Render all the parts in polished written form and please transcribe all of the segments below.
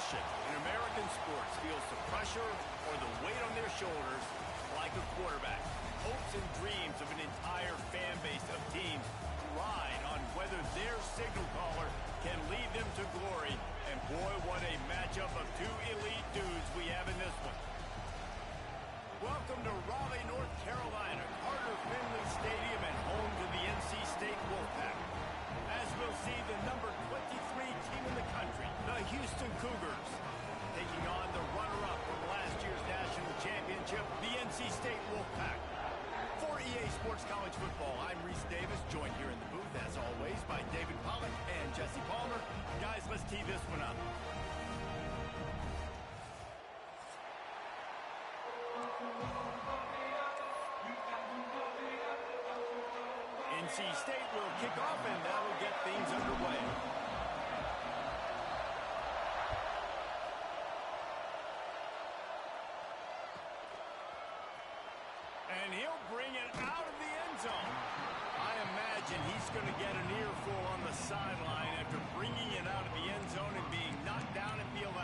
position in American sports feels the pressure or the weight on their shoulders like a quarterback. Hopes and dreams of an entire fan base of teams ride on whether their signal caller can lead them to glory. And boy, what a matchup of two elite dudes we have in this one. Welcome to Raleigh, North Carolina, Carter Finley Stadium, and home to the NC State Wolfpack. As we'll see, the number 23 team in the country, the Houston Cougars, taking on the runner-up from last year's national championship, the NC State Wolfpack. For EA Sports College Football, I'm Reese Davis, joined here in the booth, as always, by David Pollack and Jesse Palmer. Guys, let's tee this one up. NC State will kick off, and that'll get things underway. And he'll bring it out of the end zone. I imagine he's going to get an earful on the sideline after bringing it out of the end zone and being knocked down at the 11.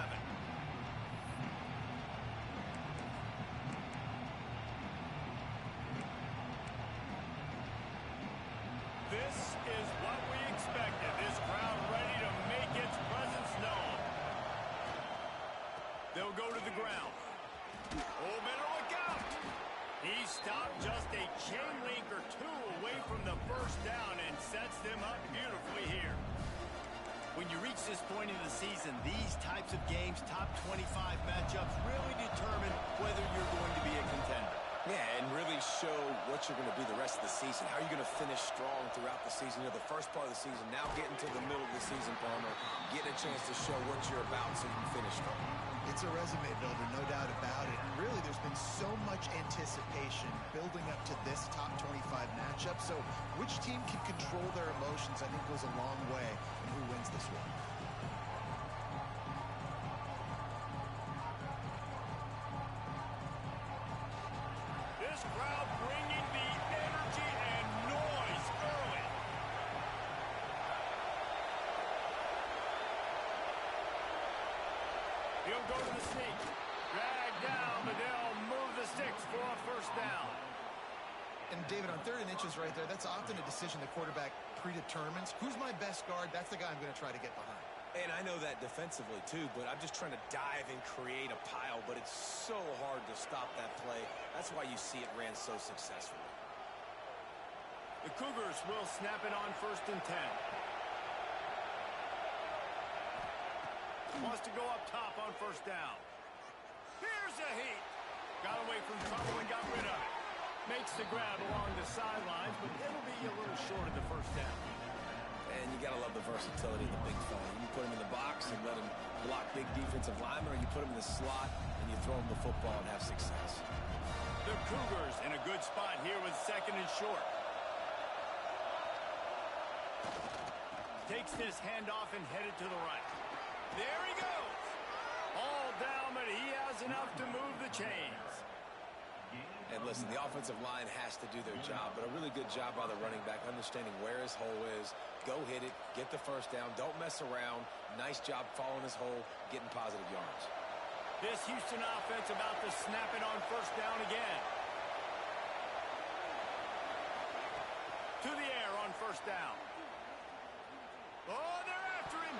This is what we expected. This crowd ready to make its presence known. They'll go to the ground. Oh, better look out. He stopped just a chain link or two away from the first down and sets them up beautifully here. When you reach this point in the season, these types of games, top 25 matchups, really determine whether you're going to be a contender. Yeah, and really show what you're going to be the rest of the season. How are you going to finish strong throughout the season? You know, the first part of the season, now getting to the middle of the season, Palmer, getting a chance to show what you're about so you can finish strong. It's a resume builder, no doubt about it. And really, there's been so much anticipation building up to this top 25 matchup. So which team can control their emotions, I think, goes a long way in who wins this one. This crowd bringing the energy and noise early. He'll go to the sneak. Drag down, but they'll move the sticks for a first down. And David, on 3rd and inches right there, that's often a decision the quarterback predetermines. Who's my best guard? That's the guy I'm going to try to get behind. And I know that defensively, too, but I'm just trying to dive and create a pile, but it's so hard to stop that play. That's why you see it ran so successfully. The Cougars will snap it on 1st and 10. Wants to go up top on 1st down. Here's a heat. Got away from trouble and got rid of it. Makes the grab along the sidelines, but it'll be a little short of the 1st down. And you got to love the versatility of the big fella. You put him in the box and let him block big defensive linemen, or you put him in the slot and you throw him the football and have success. The Cougars in a good spot here with 2nd and short. Takes this handoff and headed to the right. There he goes. All down, but he has enough to move the chains. And listen, the offensive line has to do their job, but a really good job by the running back, understanding where his hole is. Go hit it, get the first down, don't mess around. Nice job following his hole, getting positive yards. This Houston offense about to snap it on 1st down again. To the air on 1st down. Oh, they're after him.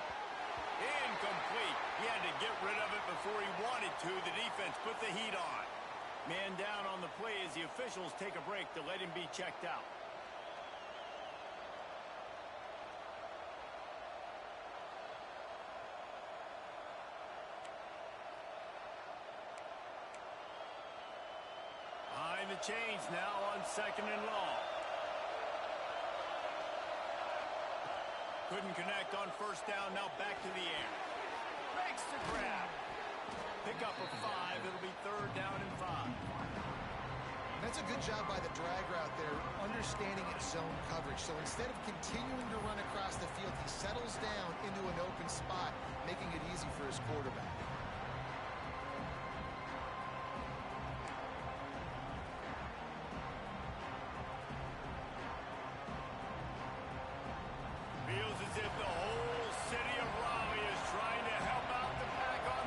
Incomplete. He had to get rid of it before he wanted to. The defense put the heat on. Man down on the play as the officials take a break to let him be checked out. Behind the chains now on 2nd and long. Couldn't connect on 1st down, now back to the air. Makes the grab. Pick up a 5, it'll be 3rd down and 5. That's a good job by the drag route there, understanding its zone coverage. So instead of continuing to run across the field, he settles down into an open spot, making it easy for his quarterback. Feels as if the whole city of Raleigh is trying to help out the pack on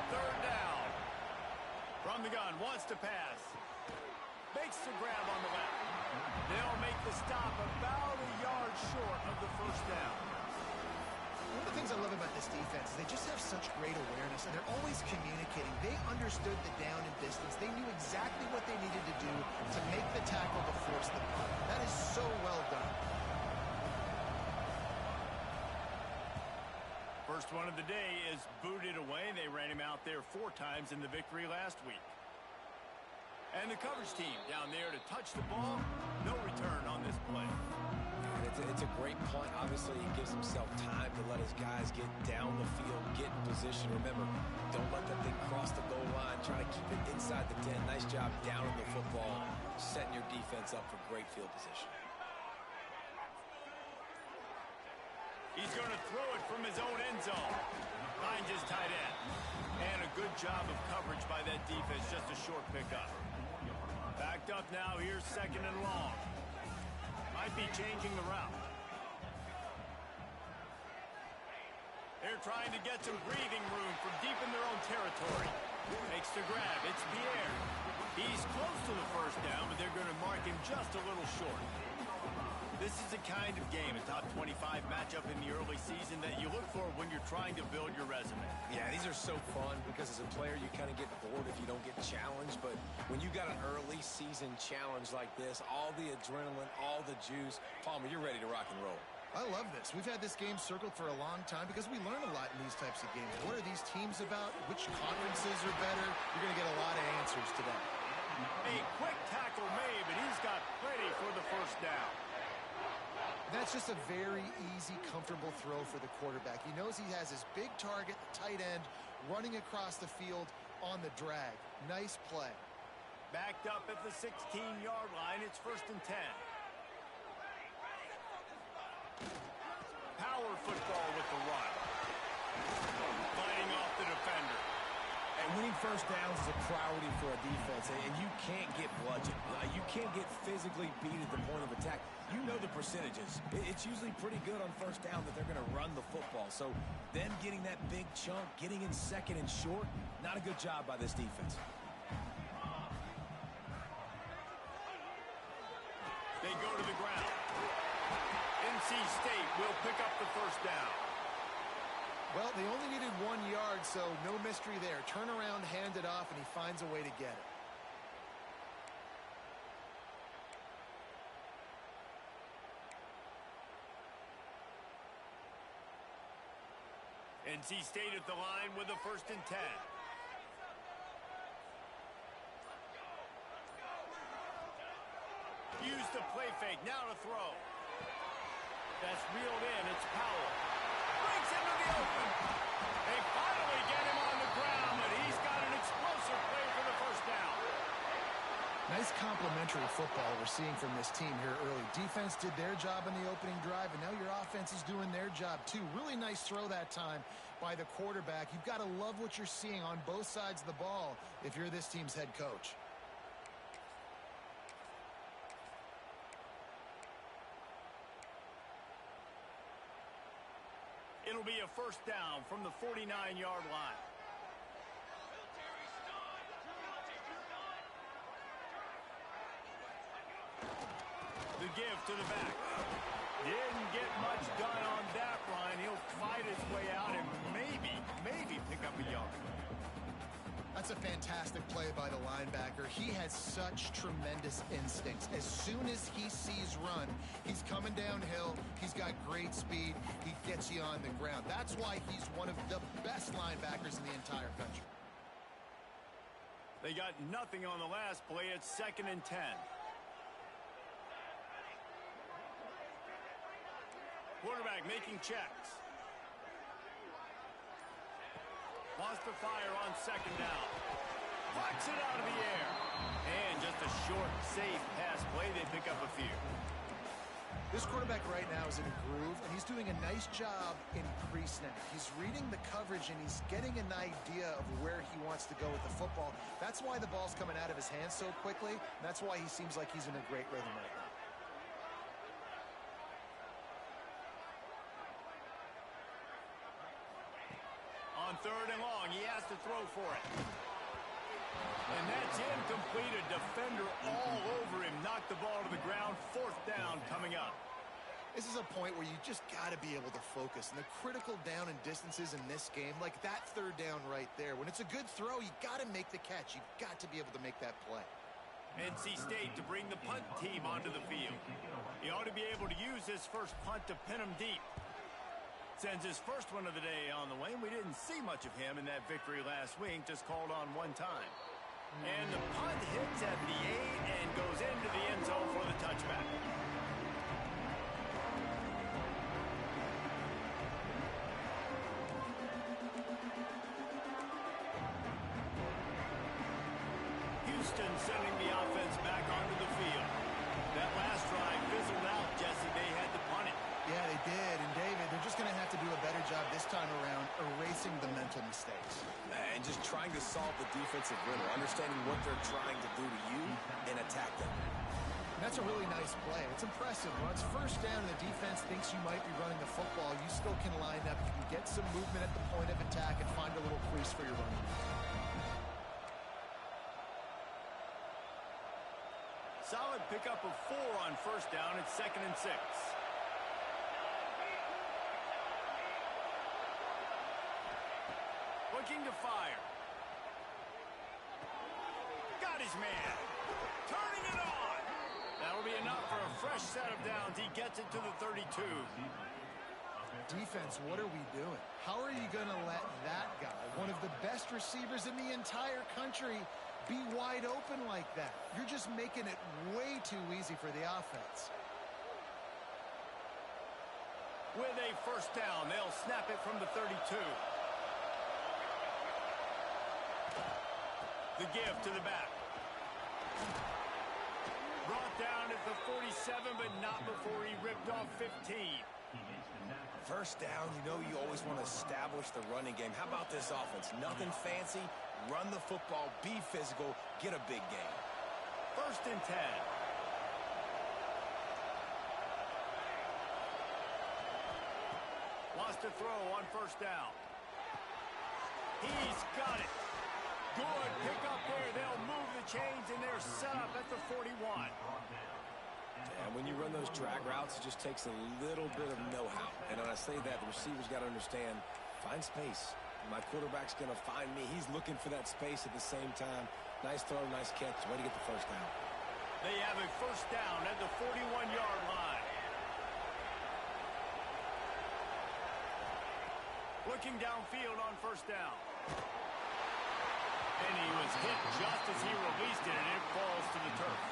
stop about a yard short of the first down. One of the things I love about this defense is they just have such great awareness, and they're always communicating. They understood the down and distance. They knew exactly what they needed to do to make the tackle to force the punt. That is so well done. First one of the day is booted away. They ran him out there 4 times in the victory last week. And the coverage team down there to touch the ball. No return on this play. It's a great punt. Obviously, he gives himself time to let his guys get down the field, get in position. Remember, don't let that thing cross the goal line. Try to keep it inside the 10. Nice job down in the football, setting your defense up for great field position. He's going to throw it from his own end zone. Finds his tight end. And a good job of coverage by that defense. Just a short pickup. Backed up now. Here's 2nd and long. Might be changing the route. They're trying to get some breathing room from deep in their own territory. Makes the grab. It's Pierre. He's close to the first down, but they're going to mark him just a little short. This is the kind of game, a top 25 matchup in the early season that you look for when you're trying to build your resume. Yeah, these are so fun because as a player, you kind of get bored if you don't get challenged. But when you got an early season challenge like this, all the adrenaline, all the juice, Palmer, you're ready to rock and roll. I love this. We've had this game circled for a long time because we learn a lot in these types of games. What are these teams about? Which conferences are better? You're going to get a lot of answers today. A quick tackle made, but he's got plenty for the first down. That's just a very easy, comfortable throw for the quarterback. He knows he has his big target, the tight end, running across the field on the drag. Nice play. Backed up at the 16-yard line. It's 1st and 10. Power football with the run. Fighting off the defender. And winning first downs is a priority for a defense, and you can't get bludgeoned. You can't get physically beat at the point of attack. You know the percentages. It's usually pretty good on first down that they're going to run the football. So then getting that big chunk, getting in 2nd and short, not a good job by this defense. They go to the ground. NC State will pick up the first down. Well, they only needed 1 yard, so no mystery there. Turn around, hand it off, and he finds a way to get it. NC State at the line with a 1st and 10. Use the play fake. Now to throw. That's reeled in. It's Powell. Breaks into the open. They finally get him on the ground, but he's got an explosive play for the first down. Nice complementary football we're seeing from this team here early. Defense did their job in the opening drive, and now your offense is doing their job too. Really nice throw that time by the quarterback. You've got to love what you're seeing on both sides of the ball if you're this team's head coach. It'll be a first down from the 49-yard line. The give to the back. Didn't get much done on that line. He'll fight his way out and maybe pick up a yard. That's a fantastic play by the linebacker. He has such tremendous instincts. As soon as he sees run, he's coming downhill. He's got great speed. He gets you on the ground. That's why he's one of the best linebackers in the entire country. They got nothing on the last play. It's 2nd and 10. Quarterback making checks. Wants to fire on 2nd down. Flex it out of the air. And just a short, safe pass play. They pick up a few. This quarterback right now is in a groove, and he's doing a nice job in pre-snap. He's reading the coverage, and he's getting an idea of where he wants to go with the football. That's why the ball's coming out of his hands so quickly. That's why he seems like he's in a great rhythm right now. On 3rd and long, he has to throw for it. And that's incomplete. A defender all over him. Knocked the ball to the ground. 4th down coming up. This is a point where you just got to be able to focus. And the critical down and distances in this game, like that third down right there, when it's a good throw, you got to make the catch. You've got to be able to make that play. NC State to bring the punt team onto the field. He ought to be able to use his first punt to pin him deep. Sends his first one of the day on the way. We didn't see much of him in that victory last week, just called on one time. And the punt hits at the 8 and goes into the end zone for the touchback. Houston sending the offense back onto the field. That last drive fizzled out, Jesse. They had to punt it. Yeah, they did. And, David, they're just going to have to do a better job this time around erasing the mental mistakes. And just trying to solve the defensive riddle, understanding what they're trying to do to you and attack them. And that's a really nice play. It's impressive. When it's first down and the defense thinks you might be running the football, you still can line up. You can get some movement at the point of attack and find a little crease for your running back. Solid pickup of 4 on first down. It's 2nd and 6. Looking to fire. Got his man. Turning it on. That'll be enough for a fresh set of downs. He gets it to the 32. Defense, what are we doing? How are you going to let that guy, one of the best receivers in the entire country, be wide open like that? You're just making it way too easy for the offense. With a first down, they'll snap it from the 32. The give to the back. Brought down at the 47, but not before he ripped off 15. First down, you know you always want to establish the running game. How about this offense? Nothing fancy. Run the football, be physical, get a big gain. 1st and 10. Wants to throw on first down. He's got it. Good pickup there. They'll move the chains, and they're set up at the 41. And when you run those drag routes, it just takes a little bit of know-how. And when I say that, the receiver's got to understand, find space. My quarterback's going to find me. He's looking for that space at the same time. Nice throw, nice catch. Way to get the first down. They have a first down at the 41-yard line. Looking downfield on first down. And he was hit just as he released it, and it falls to the turf.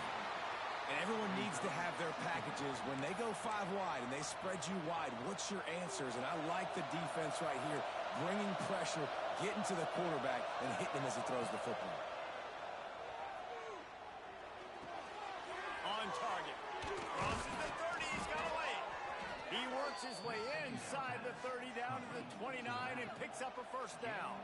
And everyone needs to have their packages. When they go 5 wide and they spread you wide, what's your answers? And I like the defense right here, bringing pressure, getting to the quarterback, and hitting him as he throws the football. On target. Crosses the 30. He's got away. He works his way inside the 30 down to the 29 and picks up a first down.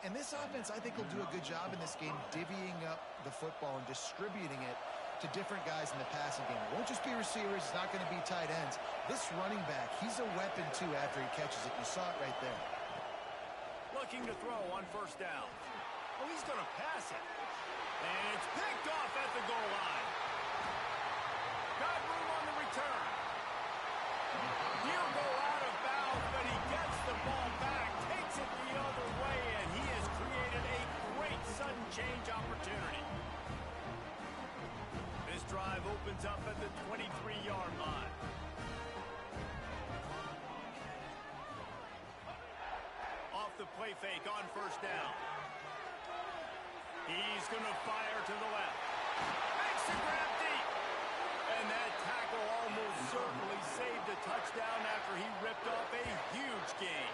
And this offense, I think, will do a good job in this game divvying up the football and distributing it to different guys in the passing game. It won't just be receivers. It's not going to be tight ends. This running back, he's a weapon, too, after he catches it. You saw it right there. Looking to throw on first down. Oh, he's going to pass it. And it's picked off at the goal line. Got room on the return. He'll go out of bounds, but he gets the ball back, takes it the other way, and he has created a great sudden change opportunity. This drive opens up at the 23-yard line. Off the play fake on first down. He's going to fire to the left. Makes the grab deep. And that tackle almost certainly saved a touchdown after he ripped off a huge gain.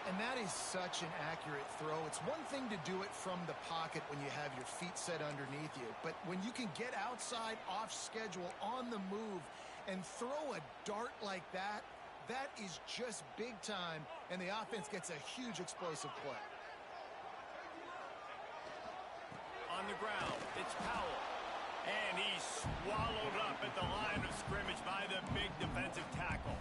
And that is such an accurate throw. It's one thing to do it from the pocket when you have your feet set underneath you, but when you can get outside, off schedule, on the move, and throw a dart like that, that is just big time, and the offense gets a huge explosive play. On the ground, it's Powell. And he's swallowed up at the line of scrimmage by the big defensive tackle.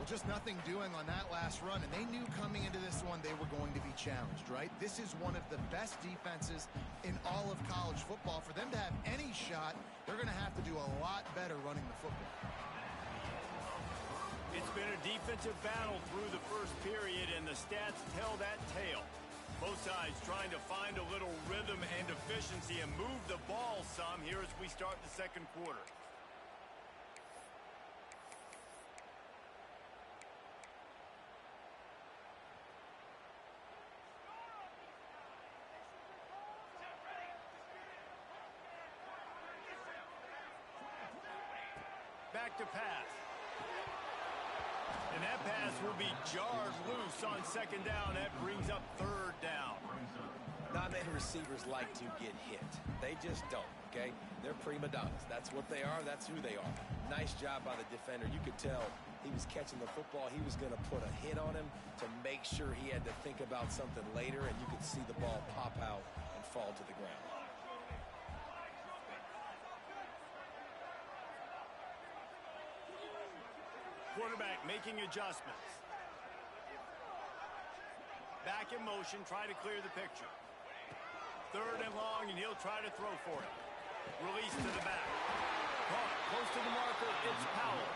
Well, just nothing doing on that last run, and they knew coming into this one they were going to be challenged, right? This is one of the best defenses in all of college football. For them to have any shot, they're going to have to do a lot better running the football. It's been a defensive battle through the first period, and the stats tell that tale. Both sides trying to find a little rhythm and efficiency and move the ball some here as we start the second quarter. Back to pass. And that pass will be jarred loose on second down. That brings up third down. Not many receivers like to get hit. They just don't, okay? They're prima donnas. That's what they are. That's who they are. Nice job by the defender. You could tell he was catching the football. He was going to put a hit on him to make sure he had to think about something later, and you could see the ball pop out and fall to the ground. Quarterback making adjustments. Back in motion, try to clear the picture. Third and long, and he'll try to throw for it. Release to the back. Caught close to the marker. It's Powell.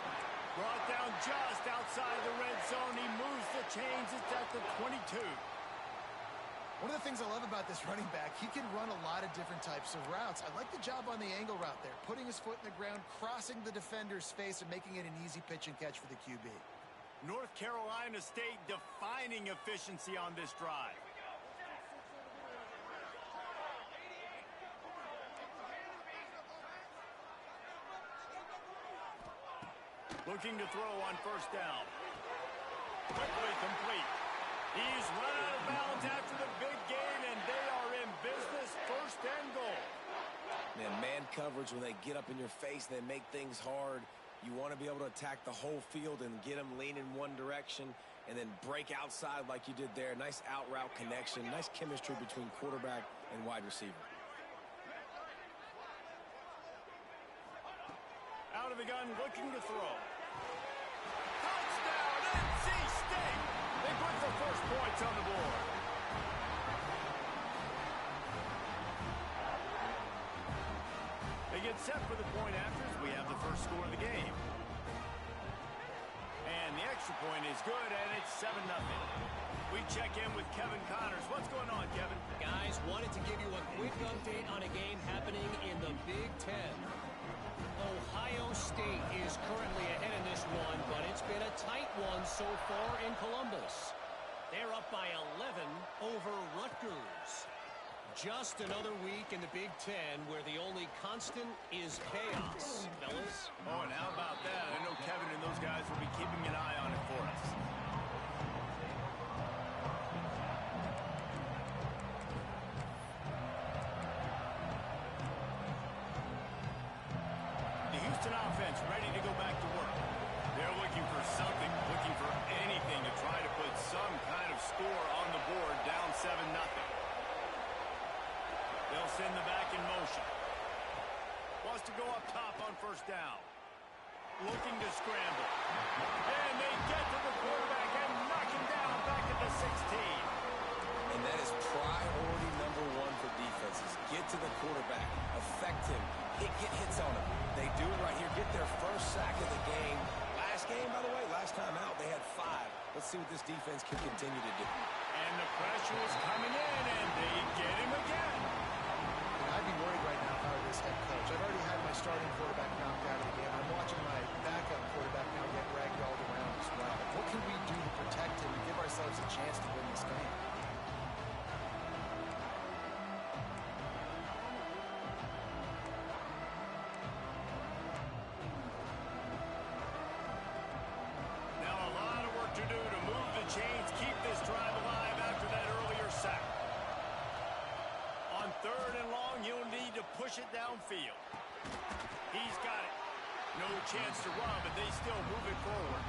Brought down just outside the red zone. He moves the chains. It's at the 22. One of the things I love about this running back, he can run a lot of different types of routes. I like the job on the angle route there, putting his foot in the ground, crossing the defender's face, and making it an easy pitch and catch for the QB. North Carolina State defining efficiency on this drive. Looking to throw on first down. Quickly complete. He's run out of bounds after the big gain, and they are in business. First and goal. Man coverage, when they get up in your face, they make things hard. You want to be able to attack the whole field and get them leaning one direction and then break outside like you did there. Nice out route connection. Nice chemistry between quarterback and wide receiver. Out of the gun, looking to throw. Touchdown, NC State! They put the first points on the board. They get set for the point after as we have the first score of the game. And the extra point is good, and it's 7-0. We check in with Kevin Connors. What's going on, Kevin? Guys, wanted to give you a quick update on a game happening in the Big Ten. Ohio State is currently ahead in this one, but it's been a tight one so far in Columbus. They're up by 11 over Rutgers. Just another week in the Big Ten where the only constant is chaos, fellas. Oh, and how about that? I know Kevin and those guys will be keeping an eye on it for us. The Houston offense ready to go back to work. They're looking for something, looking for anything to try to put some kind of score on the board, down 7-0. They'll send the back in motion. Wants to go up top on first down. Looking to scramble. And they get to the quarterback and knock him down back at the 16. And that is priority number one for defenses. Get to the quarterback. Affect him. Get hits on him. They do it right here. Get their first sack of the game. Last game, by the way, last time out, they had 5. Let's see what this defense can continue to do. And the pressure is coming in, and they get him again. I'd be worried right now if I were this head coach. I've already had my starting quarterback knocked out of the game. I'm watching my backup quarterback now get ragdolled around as well. What can we do to protect him and give ourselves a chance to win this game? Now a lot of work to do to move the chains, keep this drive alive after that earlier sack. On third and long, he'll need to push it downfield. He's got it. No chance to run, but they still move it forward.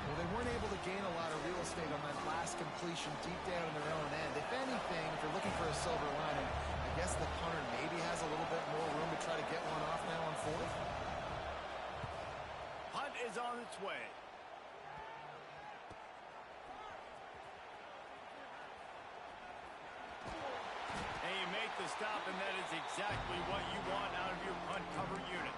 Well, they weren't able to gain a lot of real estate on that last completion deep down in their own end. If anything, if you're looking for a silver lining, I guess the punter maybe has a little bit more room to try to get one off now on fourth. Hunt is on its way. stop, and that is exactly what you want out of your punt cover unit.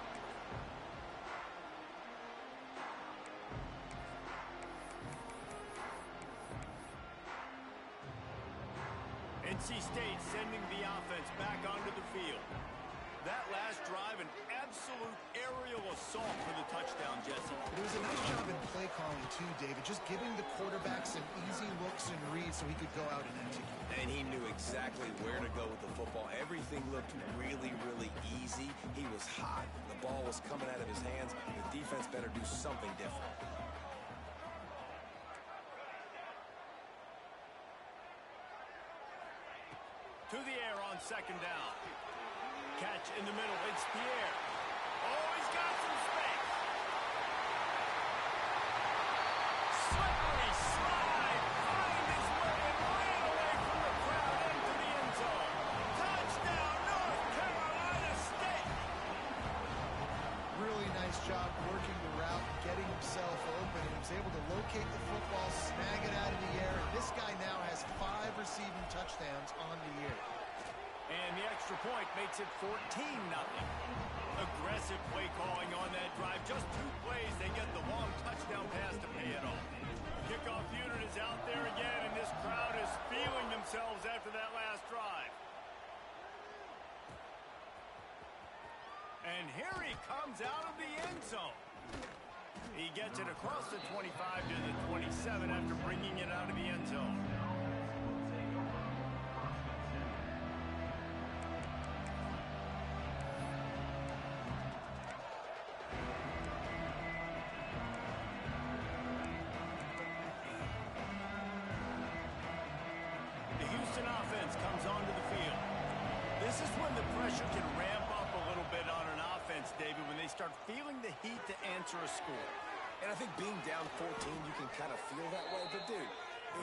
NC State sending the offense back onto the field. That last drive, an absolute aerial assault for the touchdown, Jesse. It was a nice job in play calling, too, David. Just giving the quarterback some easy looks and reads so he could go out and execute. And he knew exactly where to go with the football. Everything looked really, really easy. He was hot. The ball was coming out of his hands. The defense better do something different. To the air on second down. Catch in the middle. It's Pierre. Oh, he's got some space. Slippery slide. Find his way and ran away from the crowd into the end zone. Touchdown, North Carolina State. Really nice job working the route, getting himself open, and he was able to locate the football, snag it out of the air. This guy now has 5 receiving touchdowns on the year. And the extra point makes it 14-0. Aggressive play calling on that drive. Just 2 plays, they get the long touchdown pass to pay it off. Kickoff unit is out there again, and this crowd is feeling themselves after that last drive. And here he comes out of the end zone. He gets it across the 25 to the 27 after bringing it out of the end zone. Comes onto the field. This is when the pressure can ramp up a little bit on an offense, David, when they start feeling the heat to answer a score. And I think being down 14, you can kind of feel that way. But, dude,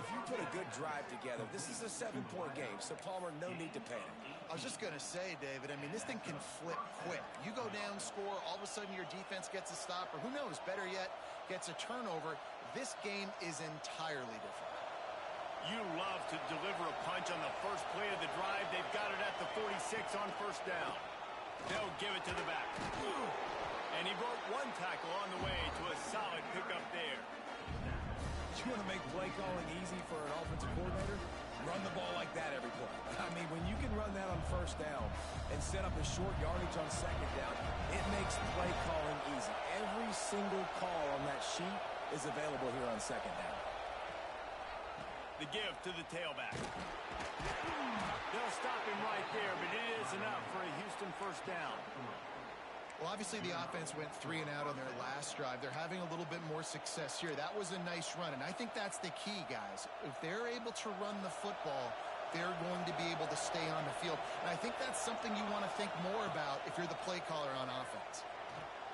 if you put a good drive together, this is a 7-point game. So, Palmer, no need to panic. I was just going to say, David, I mean, this thing can flip quick. You go down, score, all of a sudden your defense gets a stop, or who knows, better yet, gets a turnover. This game is entirely different. You love to deliver a punch on the first play of the drive. They've got it at the 46 on first down. They'll give it to the back. And he broke 1 tackle on the way to a solid pickup there. You want to make play calling easy for an offensive coordinator? Run the ball like that every play. I mean, when you can run that on first down and set up a short yardage on second down, it makes play calling easy. Every single call on that sheet is available here on second down. The give to the tailback. They'll stop him right there, but it is enough for a Houston first down. Well, obviously the offense went 3 and out on their last drive. They're having a little bit more success here. That was a nice run, and I think that's the key, guys. If they're able to run the football, they're going to be able to stay on the field. And I think that's something you want to think more about if you're the play caller on offense.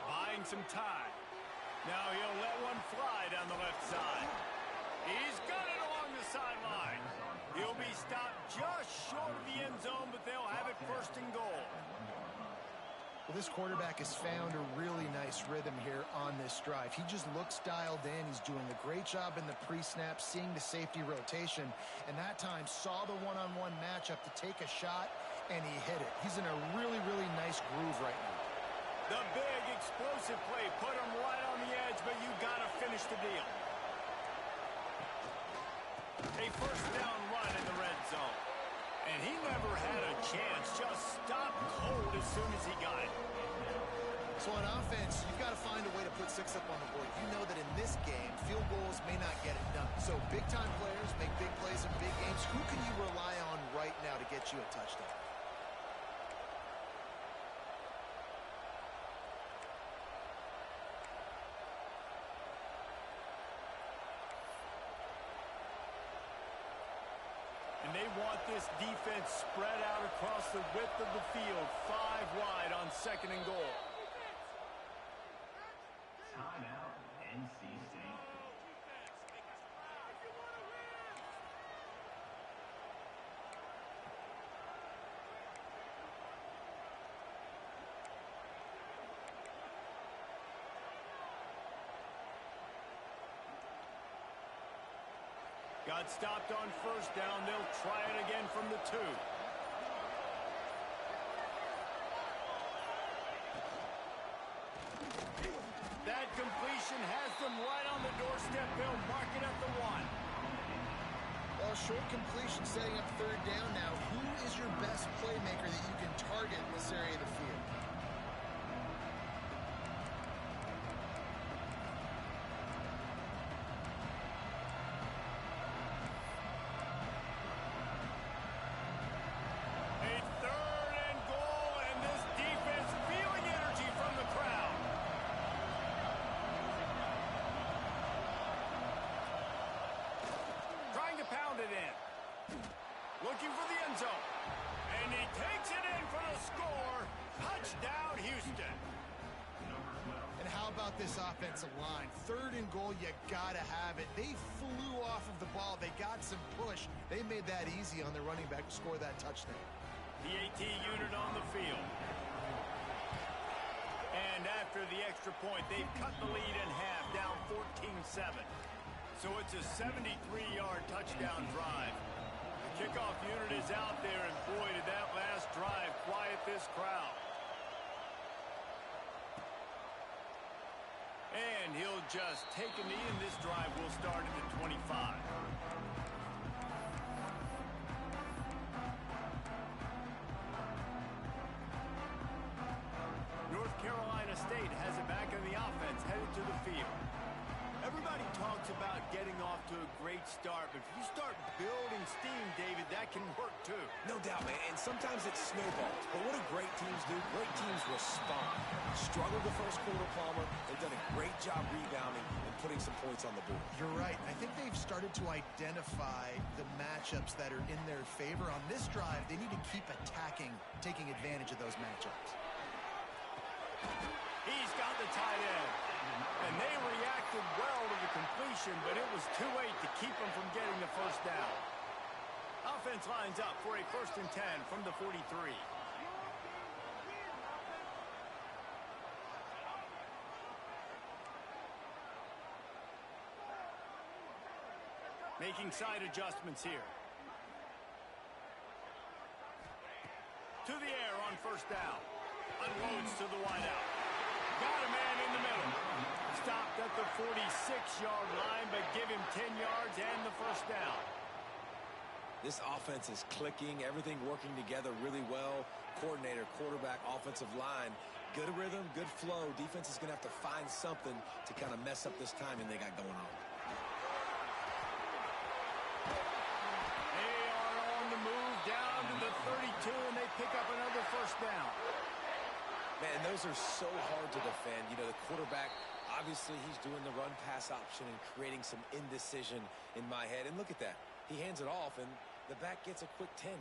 Buying some time. Now he'll let one fly down the left side. He's got it along the sideline. He'll be stopped just short of the end zone, but they'll have it first and goal. Well, this quarterback has found a really nice rhythm here on this drive. He just looks dialed in. He's doing a great job in the pre-snap, seeing the safety rotation, and that time saw the one-on-one matchup to take a shot, and he hit it. He's in a really, really nice groove right now. The big explosive play put him right on the edge, but you got to finish the deal. A first down run in the red zone. And he never had a chance, just stopped cold as soon as he got it. So on offense, you've got to find a way to put 6 up on the board. You know that in this game, field goals may not get it done. So big-time players make big plays in big games. Who can you rely on right now to get you a touchdown? And they want this defense spread out across the width of the field, 5 wide on second and goal. Timeout, NC State. Got stopped on first down. They'll try it again from the 2. completion has them right on the doorstep. They'll mark it at the 1. Well, short completion setting up third down now. Who is your best playmaker that you can target in this area of the field? A 3rd and goal, and this defense feeling energy from the crowd. Trying to pound it in. Looking for the end zone. And he takes it in for the score. Touchdown, Houston. And how about this offensive line? 3rd and goal, you gotta have it. They flew off of the ball. They got some push. They made that easy on their running back to score that touchdown. The AT unit on the field. And after the extra point, they've cut the lead in half, down 14-7. So it's a 73-yard touchdown drive. The kickoff unit is out there, and boy, did that last drive quiet this crowd. And he'll just take a knee, and this drive will start at the 25. North Carolina State has it back on the offense, headed to the field. Everybody talks about getting off to a great start, but if you start building steam, David, that can work too. No doubt, man. And sometimes it's snowballs. But what do great teams do? Great teams respond. Struggled the first quarter, Palmer. They've done a great job rebounding and putting some points on the board. You're right. I think they've started to identify the matchups that are in their favor. On this drive, they need to keep attacking, taking advantage of those matchups. He's got the tight end. And they reacted well to the completion, but it was too late to keep them from getting the first down. Offense lines up for a 1st and 10 from the 43. Making side adjustments here. To the air on 1st down. Unloads to the wideout. Got a man in the middle. Stopped at the 46-yard line, but give him 10 yards and the 1st down. This offense is clicking, everything working together really well. Coordinator, quarterback, offensive line, good rhythm, good flow. Defense is going to have to find something to kind of mess up this timing they got going on. They are on the move down to the 32, and they pick up another 1st down. Man, those are so hard to defend. You know, the quarterback, obviously he's doing the run-pass option and creating some indecision in my head. And look at that. He hands it off, and the back gets a quick 10.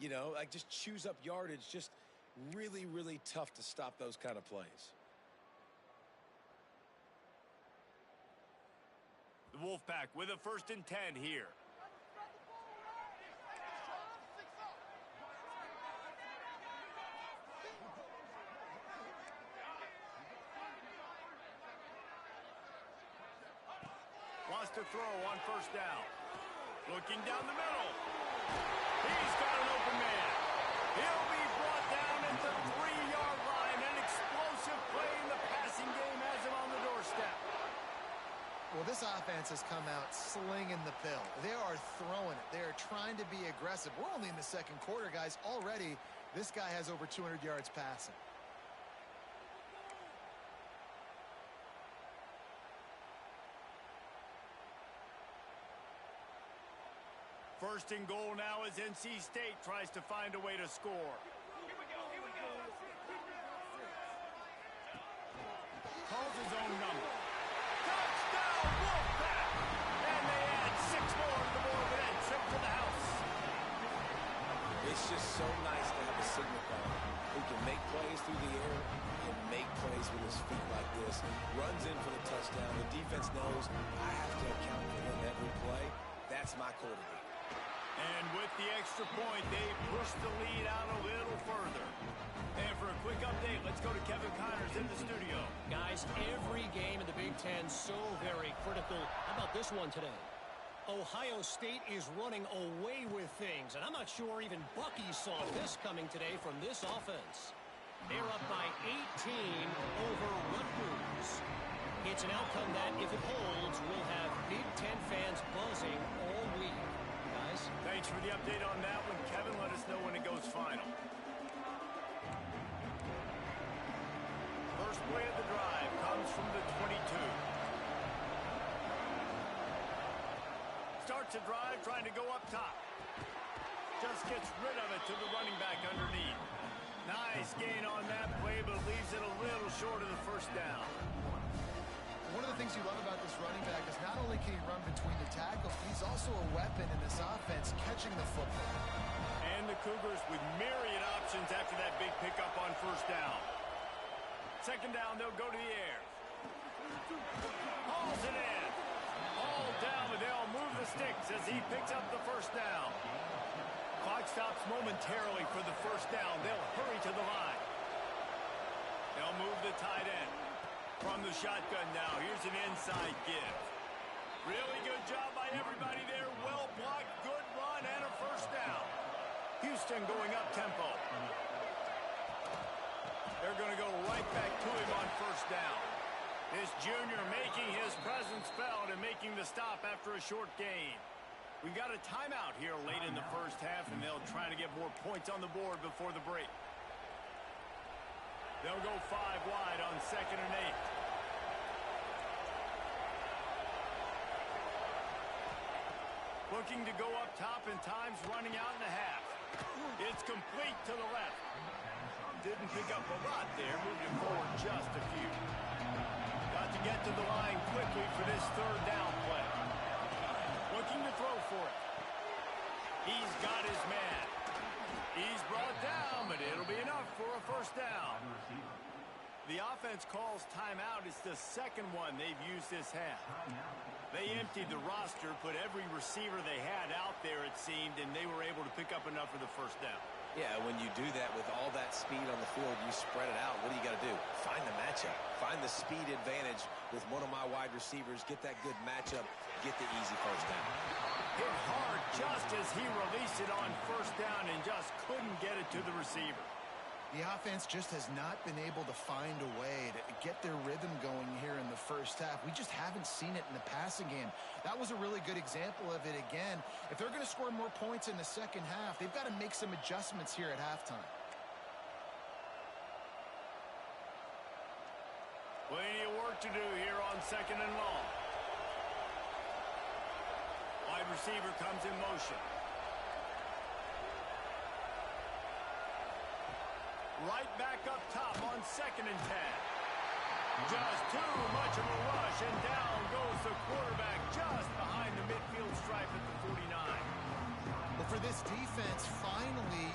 You know, like just chews up yardage. Just really, really tough to stop those kind of plays. The Wolfpack with a 1st and 10 here. Wants to throw on 1st down. Looking down the middle. He's got an open man. He'll be brought down at the 3-yard line. An explosive play in the passing game has him on the doorstep. Well, this offense has come out slinging the pill. They are throwing it. They are trying to be aggressive. We're only in the 2nd quarter, guys. Already, this guy has over 200 yards passing. First and goal now as NC State tries to find a way to score. Calls his own number. Touchdown, Wolfpack! And they add 6 more to the board with that trip to the house. It's just so nice to have a signal caller who can make plays through the air and make plays with his feet like this. Runs in for the touchdown. The defense knows I have to account for him every play. That's my quarterback. And with the extra point, they push the lead out a little further. And for a quick update, let's go to Kevin Connors in the studio. Guys, every game in the Big Ten so very critical. How about this one today? Ohio State is running away with things, and I'm not sure even Bucky saw this coming today from this offense. They're up by 18 over Rutgers. It's an outcome that, if it holds, will have Big Ten fans buzzing all week. Guys? Thanks for the update on that one, Kevin. Let us know when it goes final. First play of the drive comes from the 22. Starts a drive trying to go up top. Just gets rid of it to the running back underneath. Nice gain on that play, but leaves it a little short of the 1st down. One of the things you love about this running back is not only can he run between the tackles, he's also a weapon in this offense, catching the football. And the Cougars with myriad options after that big pickup on 1st down. 2nd down, they'll go to the air. Hauls it in. Hauled down, but they'll move the sticks as he picks up the 1st down. Clock stops momentarily for the 1st down. They'll hurry to the line. They'll move the tight end. From the shotgun now, here's an inside give. Really good job by everybody there. Well blocked, good run, and a 1st down. Houston going up tempo. They're going to go right back to him on 1st down. This junior making his presence felt and making the stop after a short gain. We've got a timeout here late in the 1st half, and they'll try to get more points on the board before the break. They'll go 5 wide on 2nd and 8. Looking to go up top, and time's running out in the half. It's complete to the left. Didn't pick up a lot there, moved it forward just a few. Got to get to the line quickly for this 3rd down play. Looking to throw for it. He's got his man. He's brought down, but it'll be enough for a 1st down. The offense calls timeout. It's the 2nd one they've used this half. They emptied the roster, put every receiver they had out there, it seemed, and they were able to pick up enough for the 1st down. Yeah, when you do that with all that speed on the field, you spread it out. What do you got to do? Find the matchup. Find the speed advantage with one of my wide receivers. Get that good matchup. Get the easy 1st down. Hit hard just as he released it on 1st down and just couldn't get it to the receiver. The offense just has not been able to find a way to get their rhythm going here in the 1st half. We just haven't seen it in the passing game. That was a really good example of it again. If they're going to score more points in the 2nd half, they've got to make some adjustments here at halftime. Plenty of work to do here on 2nd and long. Wide receiver comes in motion. Right back up top on 2nd and 10. Just too much of a rush, and down goes the quarterback just behind the midfield stripe at the 49. But for this defense, finally,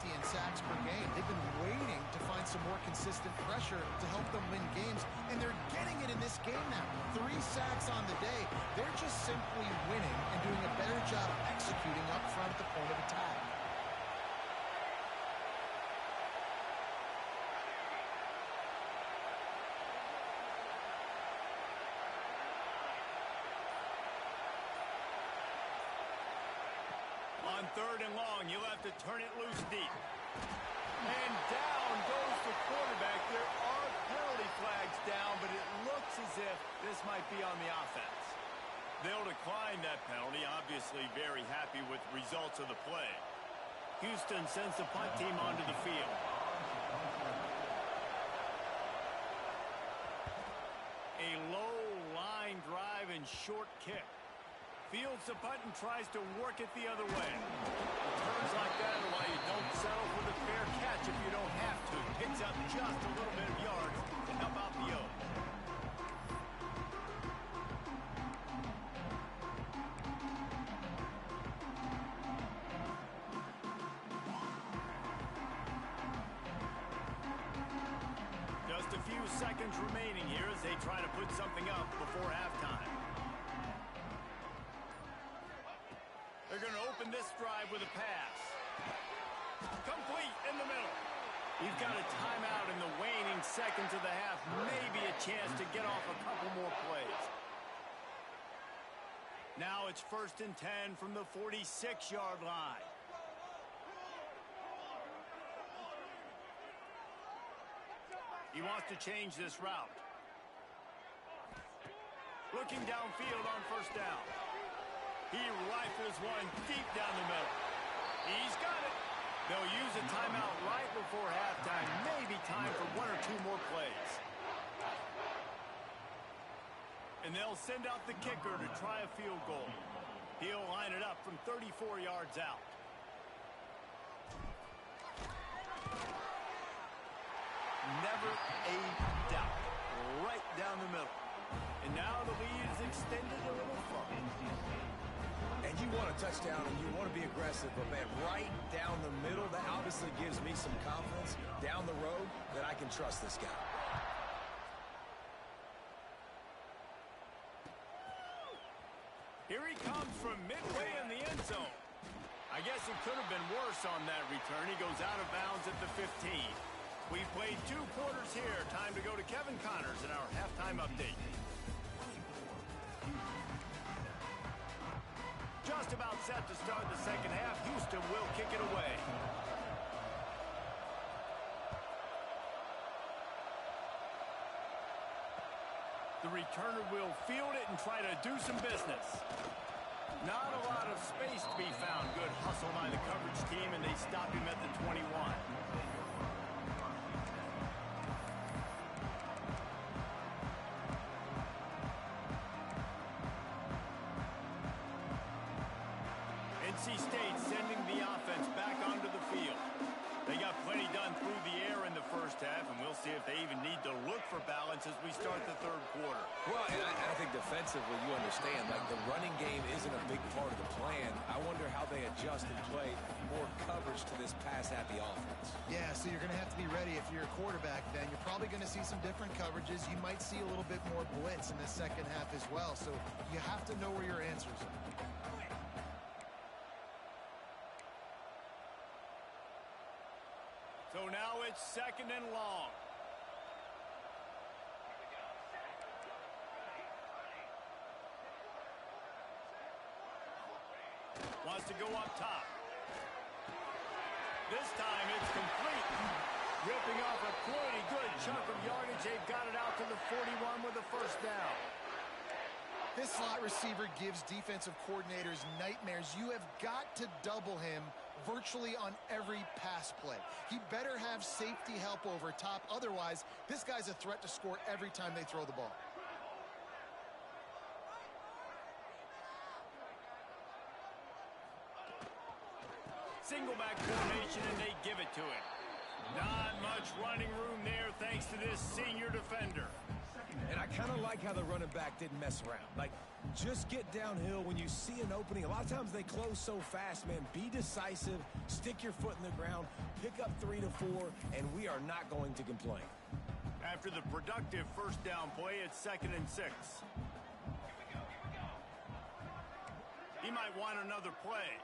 in sacks per game. They've been waiting to find some more consistent pressure to help them win games, and they're getting it in this game now. 3 sacks on the day. They're just simply winning and doing a better job executing up front at the point of attack. On 3rd and long, you'll have to turn it loose deep. And down goes the quarterback. There are penalty flags down, but it looks as if this might be on the offense. They'll decline that penalty, obviously very happy with the results of the play. Houston sends the punt team onto the field. A low line drive and short kick. Fields the punt and tries to work it the other way. Returns like that are why you don't settle for the fair catch if you don't have to. Picks up just a little bit of yards to help out the O. Just a few seconds remaining here as they try to put something up before halftime. They're going to open this drive with a pass. Complete in the middle. You've got a timeout in the waning seconds of the half. Maybe a chance to get off a couple more plays. Now it's 1st and 10 from the 46-yard line. He wants to change this route. Looking downfield on 1st down. He rifles one deep down the middle. He's got it. They'll use a timeout right before halftime. Maybe time for 1 or 2 more plays. And they'll send out the kicker to try a field goal. He'll line it up from 34 yards out. Never a doubt. Right down the middle. And now the lead is extended a little further. And you want a touchdown and you want to be aggressive, but man, right down the middle, that obviously gives me some confidence down the road that I can trust this guy. Here he comes from midway in the end zone. I guess it could have been worse on that return. He goes out of bounds at the 15. We've played 2 quarters here. Time to go to Kevin Connors in our halftime update. Just about set to start the second half. Houston will kick it away. The returner will field it and try to do some business. Not a lot of space to be found. Good hustle by the coverage team, and they stop him at the 21. NC State sending the offense back onto the field. They got plenty done through the air in the first half, and we'll see if they even need to look for balance as we start the third quarter. Well, and I think defensively, you understand, like the running game isn't a big part of the plan. I wonder how they adjust and play more coverage to this pass-happy offense. Yeah, so you're going to have to be ready if you're a quarterback then. You're probably going to see some different coverages. You might see a little bit more blitz in the second half as well, so you have to know where your answers are. So now it's 2nd and long. Wants to go up top. This time it's complete. Ripping off a pretty good chunk of yardage. They've got it out to the 41 with a first down. This slot receiver gives defensive coordinators nightmares. You have got to double him virtually on every pass play. He better have safety help over top. Otherwise, this guy's a threat to score every time they throw the ball. Single back formation, and they give it to him. Not much running room there thanks to this senior defender. And I kind of like how the running back didn't mess around. Like, just get downhill when you see an opening. A lot of times they close so fast, man. Be decisive, stick your foot in the ground, pick up 3 to 4, and we are not going to complain. After the productive first down play, it's 2nd and 6. He might want another play.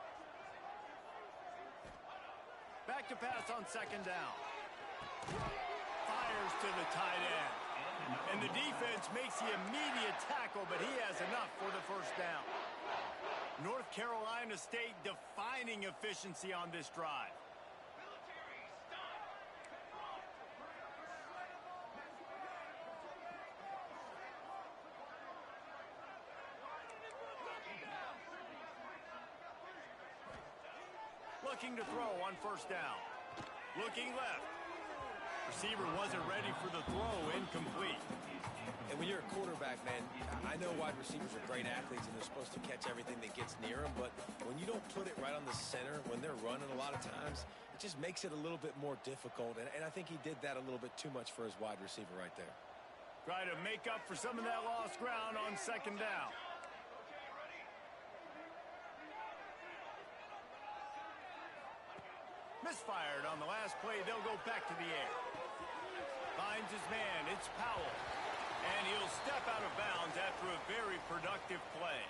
Back to pass on 2nd down. Fires to the tight end. And the defense makes the immediate tackle, but he has enough for the first down. North Carolina State defining efficiency on this drive. Looking to throw on first down. Looking left. Receiver wasn't ready for the throw, incomplete. And when you're a quarterback, man, I know wide receivers are great athletes and they're supposed to catch everything that gets near them, but when you don't put it right on the center, when they're running a lot of times, it just makes it a little bit more difficult. And I think he did that a little bit too much for his wide receiver right there. Try to make up for some of that lost ground on 2nd down. Misfired on the last play. They'll go back to the air. Finds his man. It's Powell. And he'll step out of bounds after a very productive play.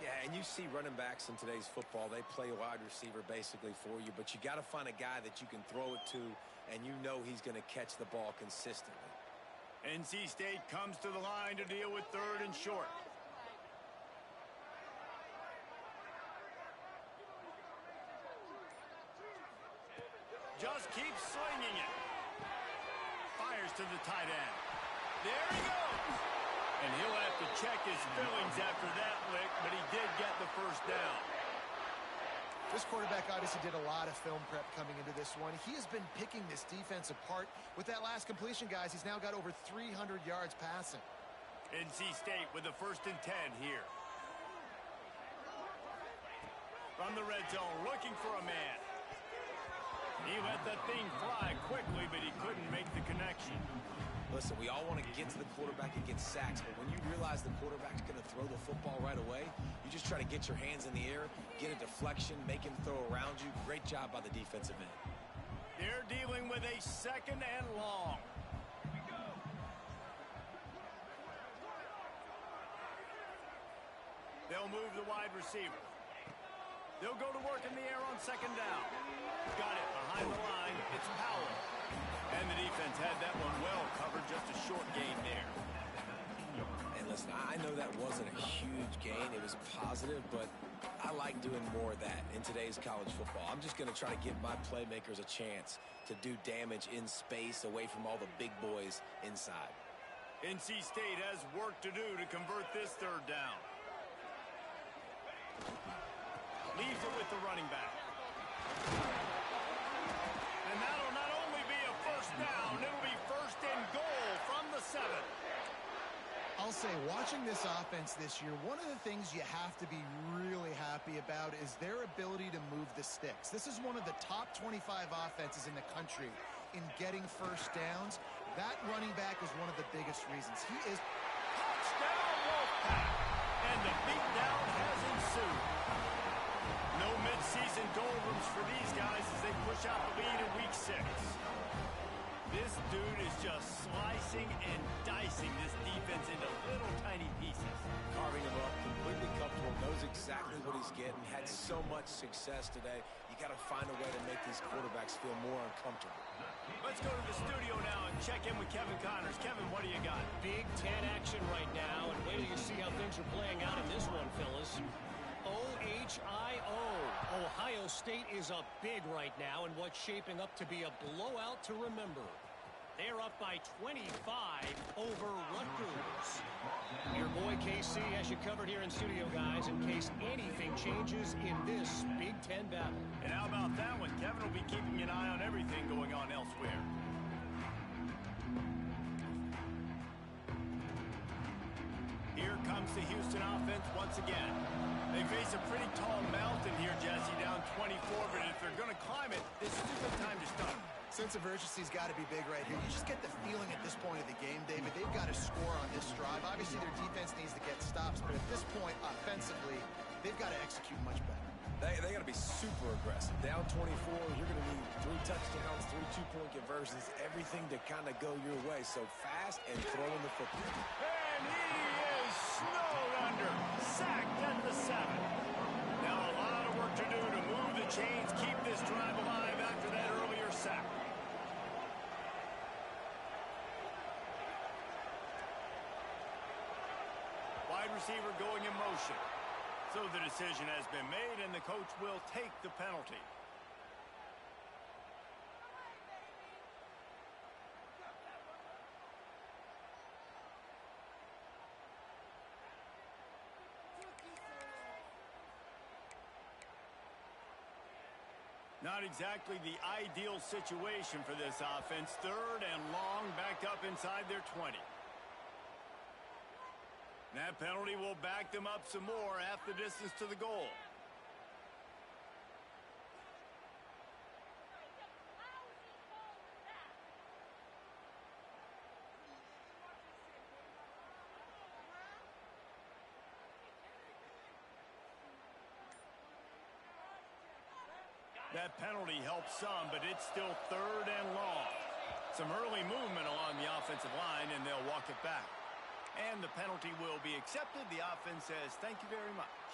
Yeah, and you see running backs in today's football, they play wide receiver basically for you, but you got to find a guy that you can throw it to, and you know he's going to catch the ball consistently. NC State comes to the line to deal with 3rd and short. Just keeps slinging it. Fires to the tight end. There he goes. And he'll have to check his fillings after that lick, but he did get the first down. This quarterback obviously did a lot of film prep coming into this one. He has been picking this defense apart. With that last completion, guys, he's now got over 300 yards passing. NC State with the 1st and 10 here. From the red zone, looking for a man. He let that thing fly quickly, but he couldn't make the connection. Listen, we all want to get to the quarterback and get sacks, but when you realize the quarterback's going to throw the football right away, you just try to get your hands in the air, get a deflection, make him throw around you. Great job by the defensive end. They're dealing with a 2nd and long. They'll move the wide receiver. They'll go to work in the air on 2nd down. Got it behind the line. It's Powell. And the defense had that one well covered. Just a short gain there. And listen, I know that wasn't a huge gain. It was positive, but I like doing more of that in today's college football. I'm just going to try to give my playmakers a chance to do damage in space away from all the big boys inside. NC State has work to do to convert this 3rd down. Leaves it with the running back. And that'll not only be a first down, it'll be 1st and goal from the 7. I'll say, watching this offense this year, one of the things you have to be really happy about is their ability to move the sticks. This is one of the top 25 offenses in the country in getting first downs. That running back is one of the biggest reasons. He is... Touchdown, Wolfpack! And the beatdown has ensued. No midseason doldrums for these guys as they push out the lead in week 6. This dude is just slicing and dicing this defense into little tiny pieces. Carving him up, completely comfortable, knows exactly what he's getting, had so much success today. You got to find a way to make these quarterbacks feel more uncomfortable. Let's go to the studio now and check in with Kevin Connors. Kevin, what do you got? Big Ten action right now, and wait till you see how things are playing out in this one, Phyllis. OHIO. Ohio State is up big right now in what's shaping up to be a blowout to remember. They're up by 25 over Rutgers. Your boy KC has you covered here in studio, guys, in case anything changes in this Big Ten battle. And how about that one? Kevin will be keeping an eye on everything going on elsewhere. Here comes the Houston offense once again. They face a pretty tall mountain here, Jesse, down 24, but if they're going to climb it, this is a good time to start. So sense of urgency's got to be big right here. You just get the feeling at this point of the game, David, they've got to score on this drive. Obviously, their defense needs to get stops, but at this point, offensively, they've got to execute much better. They got to be super aggressive. Down 24, you're going to need 3 touchdowns, 3 2-point conversions, everything to kind of go your way. So fast and throwing the football. And he is snowed under. Sacked at the 7. Now a lot of work to do to move the chains, keep this drive alive after that earlier sack. Wide receiver going in motion. So the decision has been made, and the coach will take the penalty. Not exactly the ideal situation for this offense. 3rd and long, backed up inside their 20. That penalty will back them up some more, half the distance to the goal. That penalty helps some, but it's still 3rd and long. Some early movement along the offensive line, and they'll walk it back. And the penalty will be accepted. The offense says, thank you very much.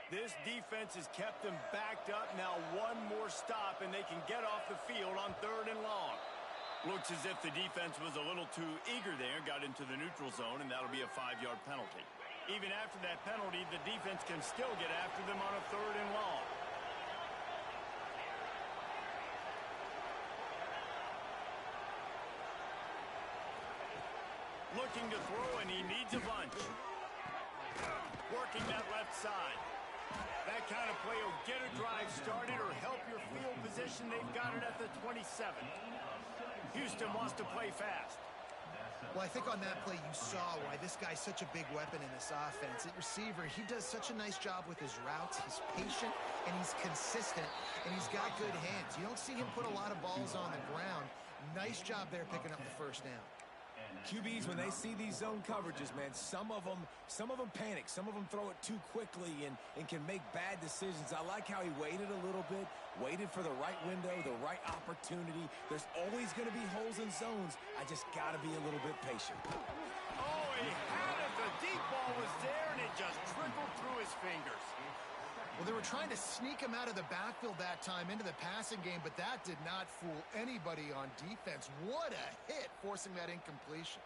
This defense has kept them backed up. Now one more stop, and they can get off the field on 3rd and long. Looks as if the defense was a little too eager there, got into the neutral zone, and that'll be a 5-yard penalty. Even after that penalty, the defense can still get after them on a 3rd and long. Looking to throw, and he needs a bunch. Working that left side. That kind of play will get a drive started or help your field position. They've got it at the 27. Houston wants to play fast. Well, I think on that play you saw why this guy's such a big weapon in this offense. At receiver, he does such a nice job with his routes. He's patient, and he's consistent, and he's got good hands. You don't see him put a lot of balls on the ground. Nice job there picking up the 1st down. QBs, when they see these zone coverages, man, some of them panic. Some of them throw it too quickly and can make bad decisions. I like how he waited a little bit, waited for the right window, the right opportunity. There's always going to be holes in zones. I just got to be a little bit patient. Oh, he had it. The deep ball was there, and it just trickled through his fingers. Well, they were trying to sneak him out of the backfield that time into the passing game, but that did not fool anybody on defense. What a hit, forcing that incompletion.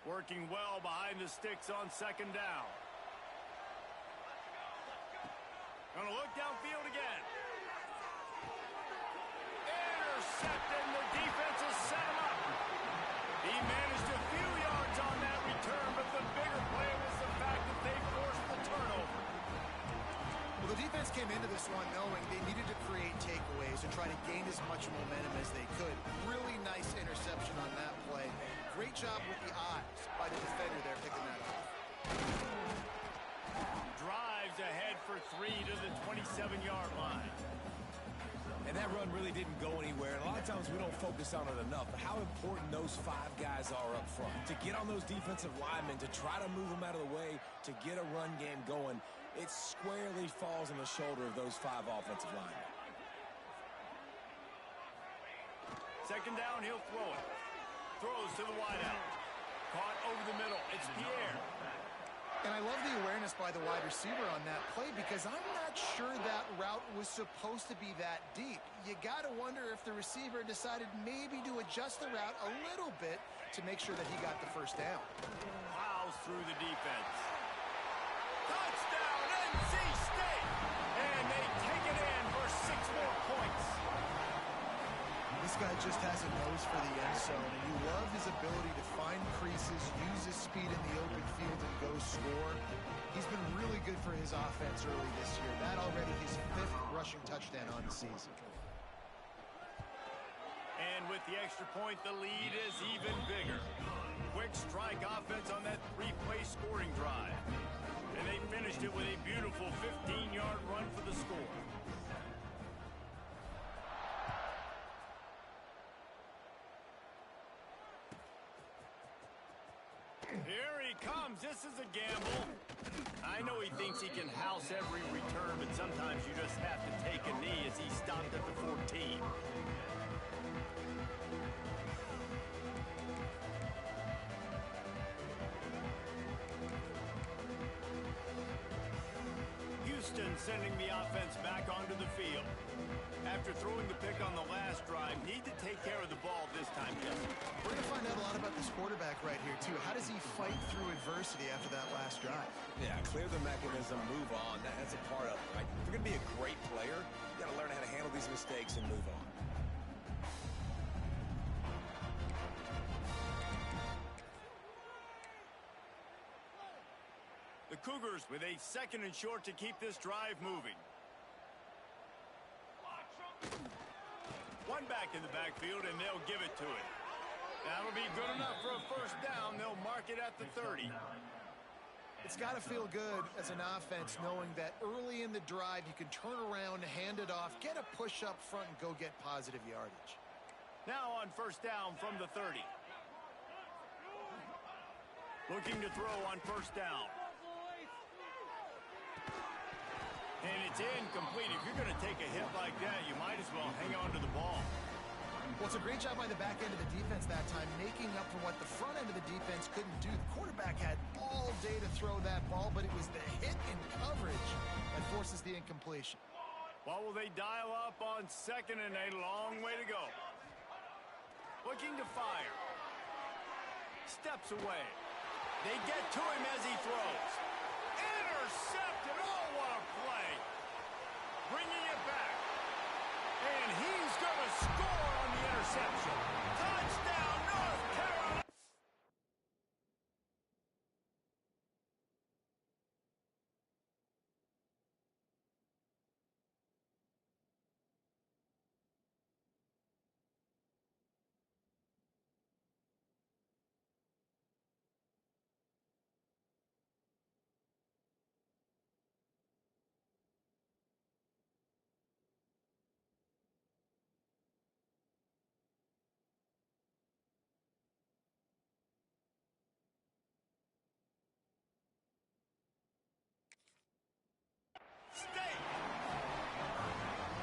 Working well behind the sticks on 2nd down. Gonna look downfield again. Intercepted, and the defense has set him up. He managed a few yards on that return, but the bigger play was the fact that they forced the turnover. Well, the defense came into this one knowing they needed to create takeaways and try to gain as much momentum as they could. Really nice interception on that play. Great job with the eyes by the defender there picking that up. Drives ahead for 3 to the 27-yard line. And that run really didn't go anywhere. And a lot of times we don't focus on it enough. But how important those 5 guys are up front. To get on those defensive linemen, to try to move them out of the way, to get a run game going, it squarely falls on the shoulder of those 5 offensive linemen. 2nd down, he'll throw it. Throws to the wideout. Caught over the middle. It's Pierre. And I love the awareness by the wide receiver on that play because I'm not sure that route was supposed to be that deep. You got to wonder if the receiver decided maybe to adjust the route a little bit to make sure that he got the 1st down. Plows through the defense. Touchdown, NC State! And they take it in for 6 more points. This guy just has a nose for the end zone, and you love his ability to find creases, use his speed in the open field, and go score. He's been really good for his offense early this year. That already his 5th rushing touchdown on the season. And with get the extra point, the lead is even bigger. Quick strike offense on that three-play scoring drive. And they finished it with a beautiful 15-yard run for the score. Here he comes. This is a gamble. I know he thinks he can house every return, but sometimes you just have to take a knee as he stopped at the 14. Houston sending the offense back onto the field. After throwing the pick on the last drive, need to take care of the ball this time, Jesse. We're going to find out a lot about this quarterback right here, too. How does he fight through adversity after that last drive? Yeah, clear the mechanism, move on. That's a part of it, right? If you're going to be a great player, you got to learn how to handle these mistakes and move on. The Cougars with a 2nd and short to keep this drive moving. One back in the backfield, and they'll give it to it. That'll be good enough for a first down. They'll mark it at the 30. It's got to feel good as an offense knowing that early in the drive you can turn around, hand it off, get a push up front, and go get positive yardage. Now on first down from the 30. Looking to throw on first down. And it's incomplete. If you're going to take a hit like that, you might as well hang on to the ball. Well, it's a great job by the back end of the defense that time, making up for what the front end of the defense couldn't do. The quarterback had all day to throw that ball, but it was the hit and coverage that forces the incompletion. Well, will they dial up on 2nd and a long way to go? Looking to fire. Steps away. They get to him as he throws. Intercepted. Oh, what a play. Bringing it back. And he's going to score on the interception. Touchdown, North Carolina.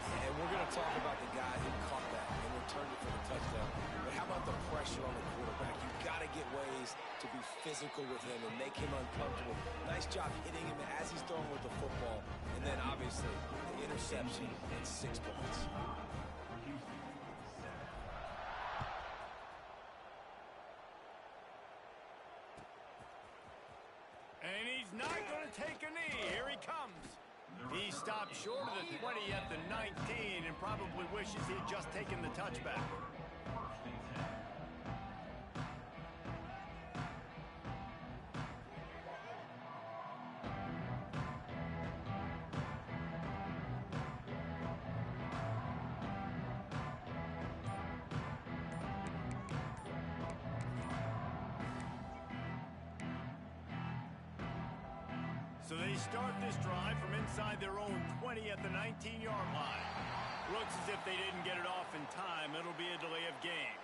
And we're going to talk about the guy who caught that and returned it for the touchdown. But how about the pressure on the quarterback? You've got to get ways to be physical with him and make him uncomfortable. Nice job hitting him as he's throwing with the football. And then, obviously, the interception and 6 points. And he's not going to take a knee. Here he comes. He stopped short of the 20 at the 19 and probably wishes he had just taken the touchback. So they start this drive from inside their own 20 at the 19-yard line. Looks as if they didn't get it off in time. It'll be a delay of game.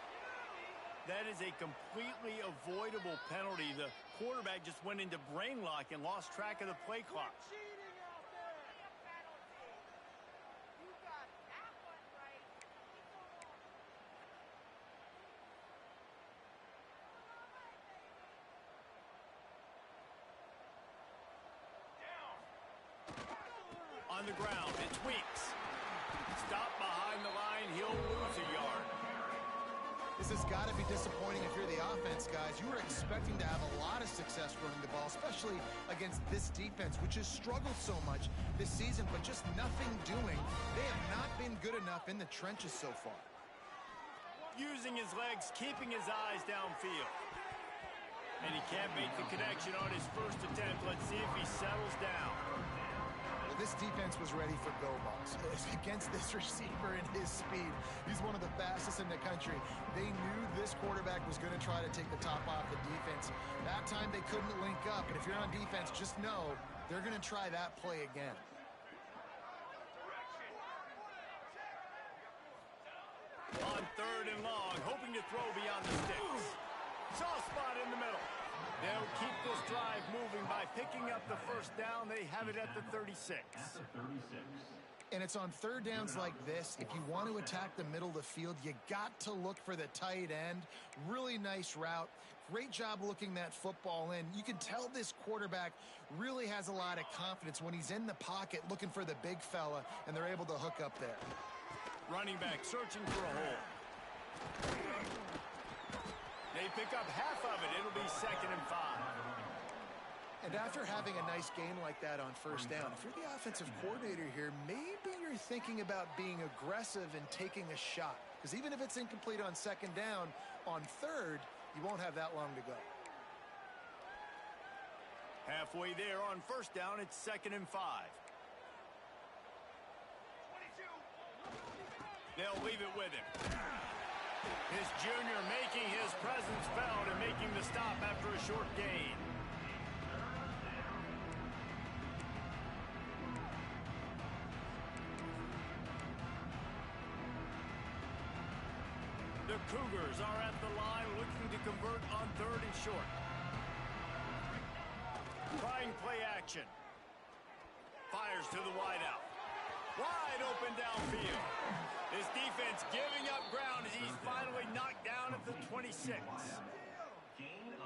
That is a completely avoidable penalty. The quarterback just went into brain lock and lost track of the play clock. On the ground, it's Weeks. Stop behind the line, he'll lose a yard. This has got to be disappointing if you're the offense, guys. You were expecting to have a lot of success running the ball, especially against this defense, which has struggled so much this season, but just nothing doing. They have not been good enough in the trenches so far. Using his legs, keeping his eyes downfield. And he can't make the connection on his first attempt. Let's see if he settles down. This defense was ready for go balls. Against this receiver and his speed, he's one of the fastest in the country. They knew this quarterback was going to try to take the top off the defense. That time they couldn't link up, and if you're on defense, just know they're going to try that play again. On 3rd and long, hoping to throw beyond the sticks. Soft spot in the middle. They'll keep this drive moving by picking up the first down. They have it at the 36. And it's on 3rd downs like this. If you want to attack the middle of the field, you got to look for the tight end. Really nice route. Great job looking that football in. You can tell this quarterback really has a lot of confidence when he's in the pocket looking for the big fella, and they're able to hook up there. Running back searching for a hole. They pick up half of it. It'll be 2nd and 5. And after having a nice game like that on 1st down, if you're the offensive coordinator here, maybe you're thinking about being aggressive and taking a shot. Because even if it's incomplete on 2nd down, on 3rd, you won't have that long to go. Halfway there on 1st down, it's 2nd and 5. They'll leave it with him. His junior making his presence felt and making the stop after a short gain. The Cougars are at the line looking to convert on 3rd and short. Trying play action. Fires to the wideout. Wide open downfield. His defense giving up ground as he's finally knocked down at the 26.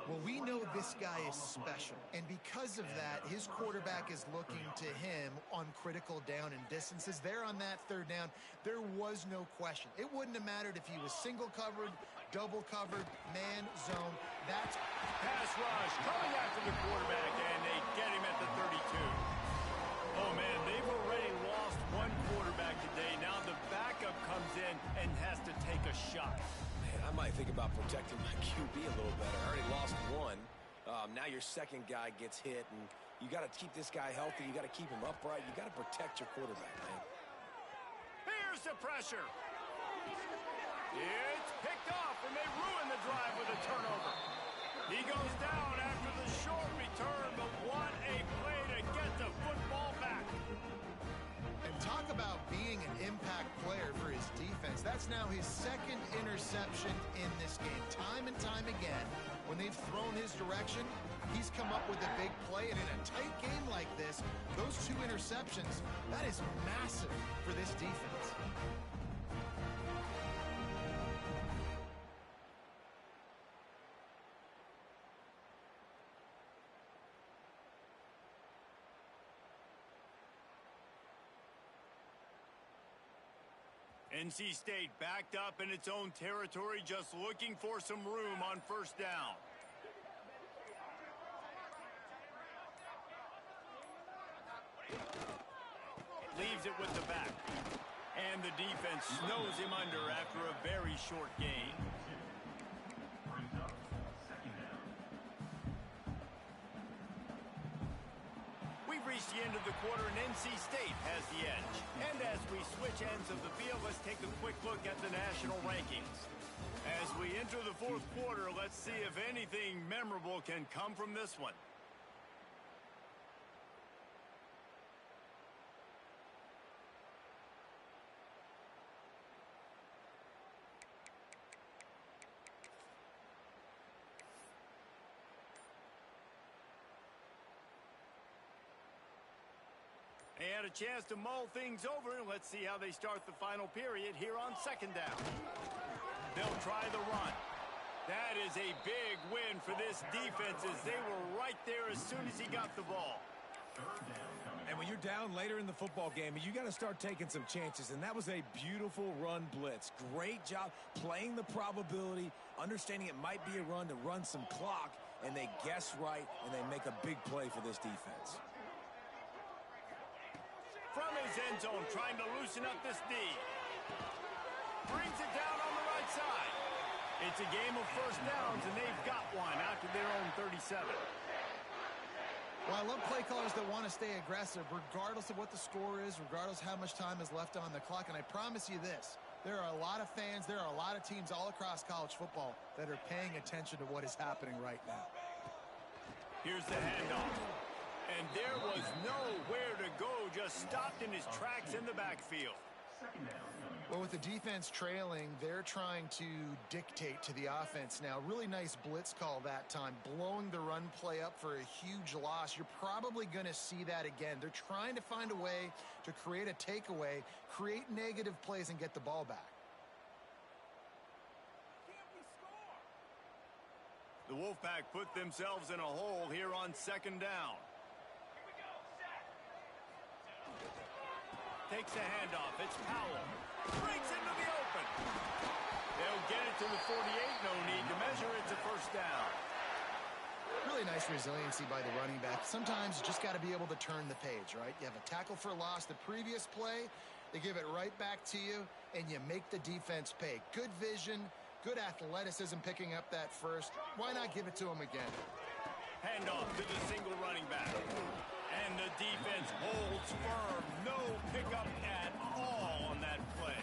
Well, we know this guy is special, and because of that, his quarterback is looking to him on critical down and distances. There on that 3rd down, there was no question. It wouldn't have mattered if he was single covered, double covered, man, zone. That's pass rush coming after the quarterback, and they get him at the 32. Oh, man, they've already lost one quarterback today. Now the backup comes in and has to take a shot. Man, I might think about protecting my QB a little better. I already lost one. Now your 2nd guy gets hit, and you got to keep this guy healthy. You got to keep him upright. You got to protect your quarterback, man. Here's the pressure. It's picked off, and they ruin the drive with a turnover. He goes down after the short return, but what a play to get the football back. And talk about being an impact player for his defense. That's now his 2nd interception in this game. Time and time again, when they've thrown his direction, he's come up with a big play. And in a tight game like this, those 2 interceptions, that is massive for this defense. NC State backed up in its own territory, just looking for some room on 1st down. Leaves it with the back. And the defense snows him under after a very short gain. We've reached the end of the quarter, and NC State has the edge. And as we switch ends of the field, let's take a quick look at the national rankings. As we enter the 4th quarter, let's see if anything memorable can come from this one. They had a chance to mull things over, and let's see how they start the final period here on 2nd down. They'll try the run. That is a big win for this defense as they were right there as soon as he got the ball. And when you're down later in the football game, you got to start taking some chances, and that was a beautiful run blitz. Great job playing the probability, understanding it might be a run to run some clock, and they guess right, and they make a big play for this defense. From his end zone, trying to loosen up this D. Brings it down on the right side. It's a game of 1st downs, and they've got one out to their own 37. Well, I love play callers that want to stay aggressive, regardless of what the score is, regardless how much time is left on the clock. And I promise you this, there are a lot of fans, there are a lot of teams all across college football that are paying attention to what is happening right now. Here's the handoff. And there was nowhere to go, just stopped in his tracks in the backfield. Well, with the defense trailing, they're trying to dictate to the offense now. Really nice blitz call that time, blowing the run play up for a huge loss. You're probably going to see that again. They're trying to find a way to create a takeaway, create negative plays, and get the ball back. The Wolfpack put themselves in a hole here on second down. Takes a handoff. It's Powell. Breaks into the open. They'll get it to the 48. No need to measure. It's a first down. Really nice resiliency by the running back. Sometimes you just got to be able to turn the page, right? You have a tackle for loss the previous play. They give it right back to you, and you make the defense pay. Good vision, good athleticism picking up that first. Why not give it to him again? Handoff to the single running back. And the defense holds firm. No pickup at all on that play.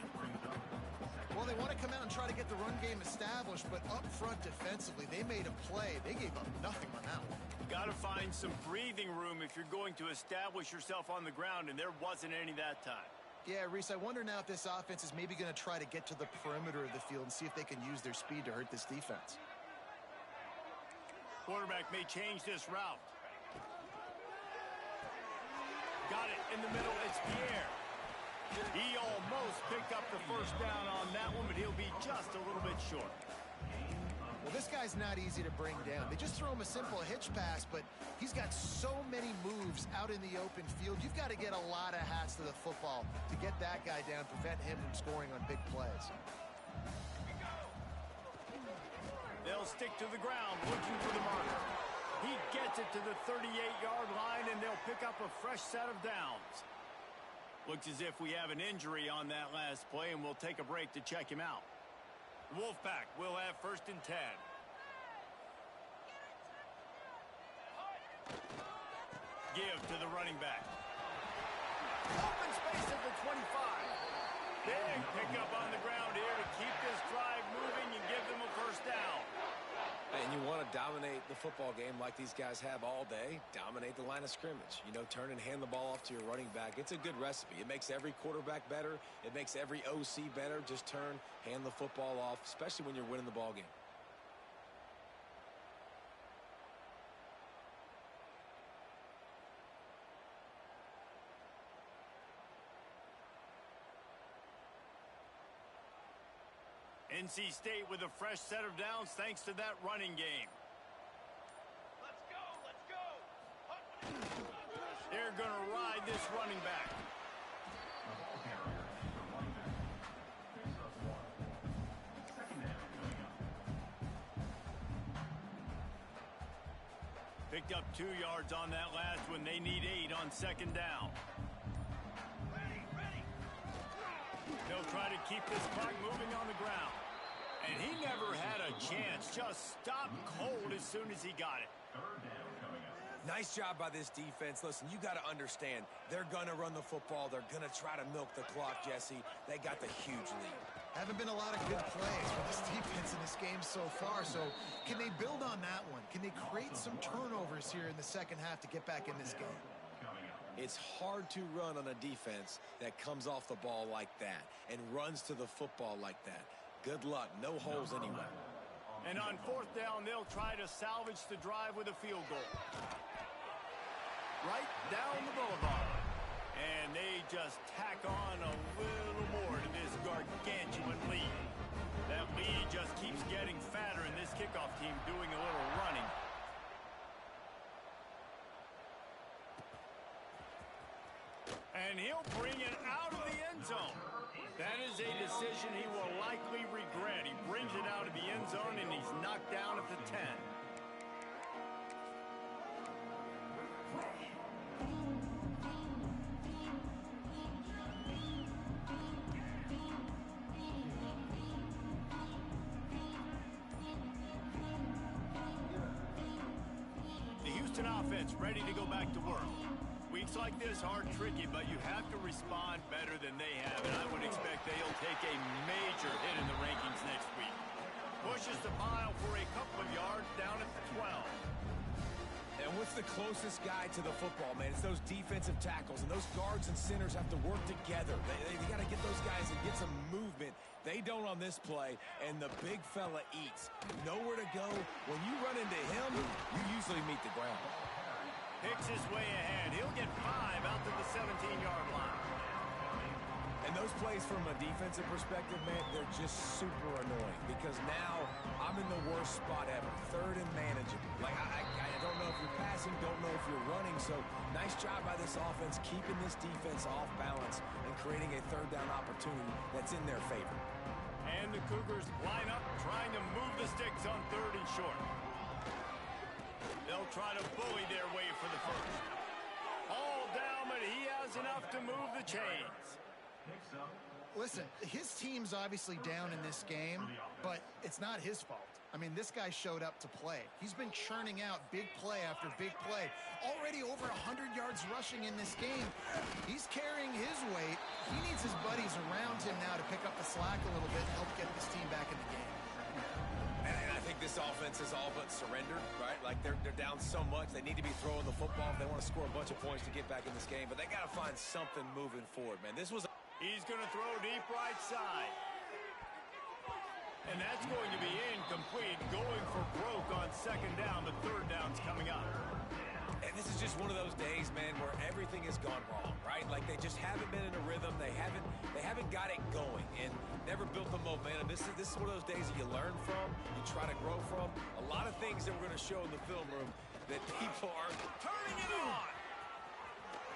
Well, they want to come out and try to get the run game established, but up front defensively, they made a play. They gave up nothing on that one. Got to find some breathing room if you're going to establish yourself on the ground, and there wasn't any that time. Yeah, Reese, I wonder now if this offense is maybe going to try to get to the perimeter of the field and see if they can use their speed to hurt this defense. Quarterback may change this route. Got it in the middle. It's Pierre. He almost picked up the first down on that one, but he'll be just a little bit short. Well, this guy's not easy to bring down. They just throw him a simple hitch pass, but he's got so many moves out in the open field. You've got to get a lot of hats to the football to get that guy down, prevent him from scoring on big plays. They'll stick to the ground, looking for the marker. He gets it to the 38-yard line, and they'll pick up a fresh set of downs. Looks as if we have an injury on that last play, and we'll take a break to check him out. The Wolfpack will have 1st and 10. Give to the running back. Open space at the 25. Big pickup on the ground here to keep this drive moving and give them a first down. And you want to dominate the football game like these guys have all day. Dominate the line of scrimmage. You know, turn and hand the ball off to your running back. It's a good recipe. It makes every quarterback better. It makes every OC better. Just turn, hand the football off, especially when you're winning the ball game. NC State with a fresh set of downs thanks to that running game. Let's go! They're going to ride this running back. Picked up 2 yards on that last one. They need 8 on second down. They'll try to keep this clock moving on the ground. And he never had a chance. Just stopped cold as soon as he got it. Nice job by this defense. Listen, you got to understand, they're going to run the football. They're going to try to milk the clock, Jesse. They got the huge lead. Haven't been a lot of good plays for this defense in this game so far. So can they build on that one? Can they create some turnovers here in the second half to get back in this game? It's hard to run on a defense that comes off the ball like that and runs to the football like that. Good luck. No holes anywhere. And on 4th down, they'll try to salvage the drive with a field goal. Right down the boulevard. And they just tack on a little more to this gargantuan lead. That lead just keeps getting fatter, and this kickoff team doing a little running. And he'll bring it out of the end zone. That is a decision he will likely regret. He brings it out of the end zone, and he's knocked down at the 10. The Houston offense defense ready to go back to work. Weeks like this are tricky, but you have to respond better than they have, and I would expect they'll take a major hit in the rankings next week. Pushes the pile for a couple of yards down at the 12. And what's the closest guy to the football, man? It's those defensive tackles, and those guards and centers have to work together. They got to get those guys and get some movement. They don't on this play, and the big fella eats. Nowhere to go. When you run into him, you usually meet the ground. Picks his way ahead. He'll get 5 out to the 17-yard line. And those plays from a defensive perspective, man, they're just super annoying because now I'm in the worst spot ever. Third and manageable. Like, I don't know if you're passing, don't know if you're running. So nice job by this offense keeping this defense off balance and creating a third down opportunity that's in their favor. And the Cougars line up trying to move the sticks on 3rd and short. They'll try to bully their way for the first. All down, but he has enough to move the chains. Listen, his team's obviously down in this game, but it's not his fault. I mean, this guy showed up to play. He's been churning out big play after big play. Already over 100 yards rushing in this game. He's carrying his weight. He needs his buddies around him now to pick up the slack a little bit and help get this team back in the game. And I think this offense is all but surrendered, right? Like, they're down so much. They need to be throwing the football if they want to score a bunch of points to get back in this game. But they got to find something moving forward, man. This was... He's going to throw deep right side. And that's going to be incomplete. Going for broke on 2nd down. The 3rd down's coming up. And this is just one of those days, man, where everything has gone wrong, right? Like, they just haven't been in a rhythm. They haven't got it going and never built the momentum. This is one of those days that you learn from, you try to grow from. A lot of things that we're going to show in the film room that people are turning it on.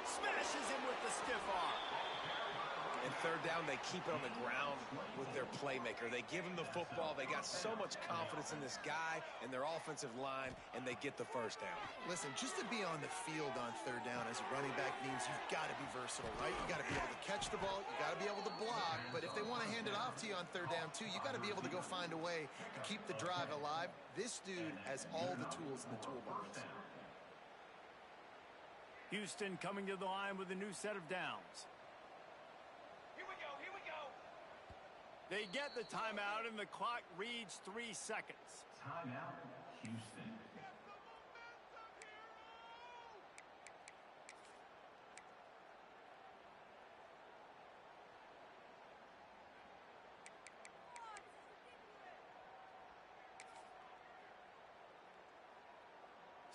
Smashes him with the stiff arm. And 3rd down, they keep it on the ground with their playmaker. They give him the football. They got so much confidence in this guy and their offensive line, and they get the first down. Listen, just to be on the field on 3rd down as a running back means you've got to be versatile, right? You've got to be able to catch the ball. You've got to be able to block. But if they want to hand it off to you on 3rd down, too, you've got to be able to go find a way to keep the drive alive. This dude has all the tools in the toolbox. Houston coming to the line with a new set of downs. They get the timeout, and the clock reads 3 seconds. Timeout, Houston.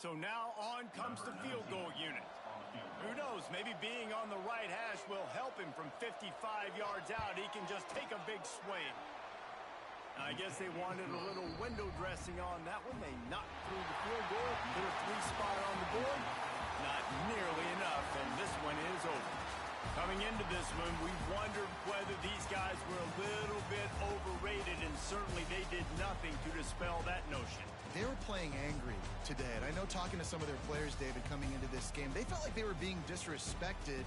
So now on comes the field goal unit. Who knows, maybe being on the right hash will help him from 55 yards out. He can just take a big swing. I guess they wanted a little window dressing on that one. They knocked through the field goal, put a 3-spot on the board. Not nearly enough, and this one is over. Coming into this one, we wondered whether these guys were a little bit overrated, and certainly they did nothing to dispel that notion. They were playing angry today, and I know talking to some of their players, David, coming into this game, they felt like they were being disrespected.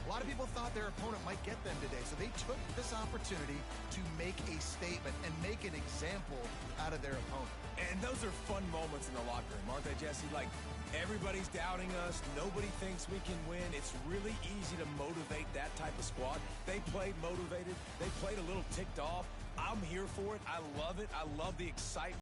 A lot of people thought their opponent might get them today, so they took this opportunity to make a statement and make an example out of their opponent. And those are fun moments in the locker room, aren't they, Jesse? Like, everybody's doubting us. Nobody thinks we can win. It's really easy to motivate that type of squad. They played motivated. They played a little ticked off. I'm here for it. I love it. I love the excitement.